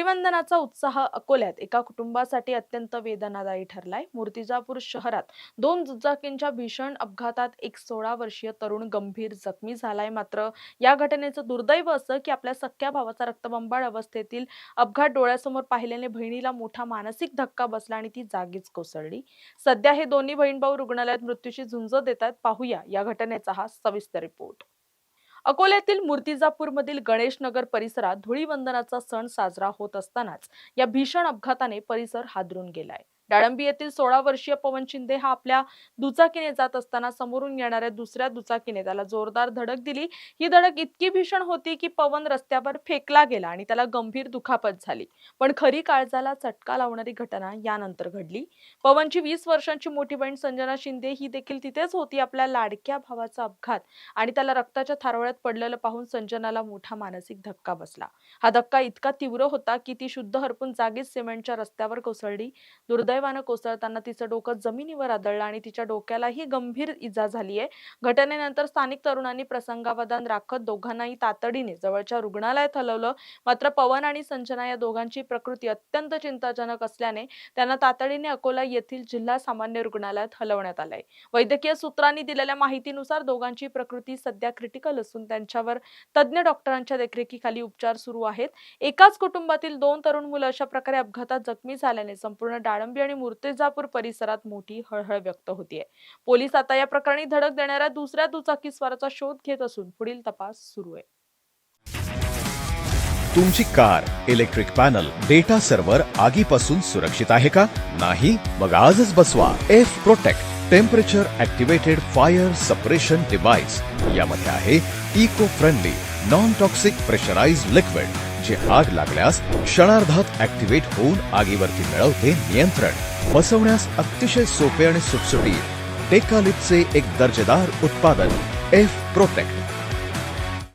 धुळीवंदनाचा उत्साह अकोल्यात एका कुटुंबासाठी अत्यंत वेदनादायी ठरलाय। मूर्तिजापूर शहरात दोन दुचाकींच्या भीषण अपघातात एक 16 वर्षीय तरुण गंभीर जखमी झालाय। मात्र या घटनेचं दुर्दैव असं की आपल्या सख्ख्या भावाचा रक्तबंबाळ अवस्थेतील अपघात डोळ्यासमोर पाहिल्याने बहिणीला मोठा मानसिक धक्का बसला आणि ती जागीच कोसळली। सध्या हे दोन्ही बहीण भाऊ रुग्णालयात मृत्यूशी झुंज देतात। पाहूया या घटनेचा हा सविस्तर रिपोर्ट। अकोल्यातील मूर्तिजापूरमधील गणेश नगर परिसरात धुळीवंदनाचा सण साजरा होत असतानाच या भीषण अपघाताने परिसर हादरून गेलाय। डाळंबी येथील 16 वर्षीय पवन शिंदे हा आपल्या दुचाकीने जात असताना समोरून येणाऱ्या दुसऱ्या दुचाकीने त्याला जोरदार धडक दिली। ही धडक इतकी भीषण होती की पवन रस्त्यावर फेकला गेला आणि त्याला गंभीर दुखापत झाली। पण खरी काळजाला चटका लावणारी घटना यानंतर घडली। पवनची 20 वर्षांची मोठी बहीण संजना शिंदे ही देखील तिथेच होती। आपल्या लाडक्या भावाचा अपघात आणि त्याला रक्ताच्या थारोळ्यात पडलेलं पाहून संजनाला मोठा मानसिक धक्का बसला। हा धक्का इतका तीव्र होता की ती शुद्ध हरपून जागीच सिमेंटच्या रस्त्यावर कोसळली। दुर्दैवानं कोसळताना तिचं डोकं जमिनीवर आदळलं आणि तिच्या डोक्यालाही गंभीर इजा झाली आहे। घटनेनंतर स्थानिक तरुणांनी प्रसंगावधान राखत दोघांनाही तातडीने जवळच्या रुग्णालयात हलवलं। मात्र पवन आणि संजना या दोघांची प्रकृती अत्यंत चिंताजनक असल्याने त्यांना तातडीने अकोला येथील जिल्हा सामान्य रुग्णालयात हलवण्यात आलंय। वैद्यकीय सूत्रांनी दिलेल्या माहितीनुसार दोघांची प्रकृती सध्या क्रिटिकल असून त्यांच्यावर तज्ञ डॉक्टरांच्या देखरेखीखाली उपचार सुरू आहेत। एकाच कुटुंबातील 2 तरुण मुलं अशा प्रकारे अपघातात जखमी झाल्याने संपूर्ण डाळंबी आणि मूर्तिजापूर परिसरात मोठी हळहळ व्यक्त होतीये। पोलीस आता या प्रकरणी धडक देणाऱ्या दुसऱ्या दुचाकीस्वाराचा शोध घेत असून पुढील तपास सुरू आहे। तुमची car, electric panel, data server आगीपासून सुरक्षित आहे का? नाही? मग आजच बसवा F protect temperature activated fire suppression device. यामध्ये आहे eco friendly non toxic pressurised liquid, जे आग लागल्यास क्षणार्धात ॲक्टिवेट होऊन आगीवरती मिळवते नियंत्रण। बसवण्यास अतिशय सोपे आणि सुटसुटीत टेकालिपचे एक दर्जेदार उत्पादन एफ प्रोटेक्ट।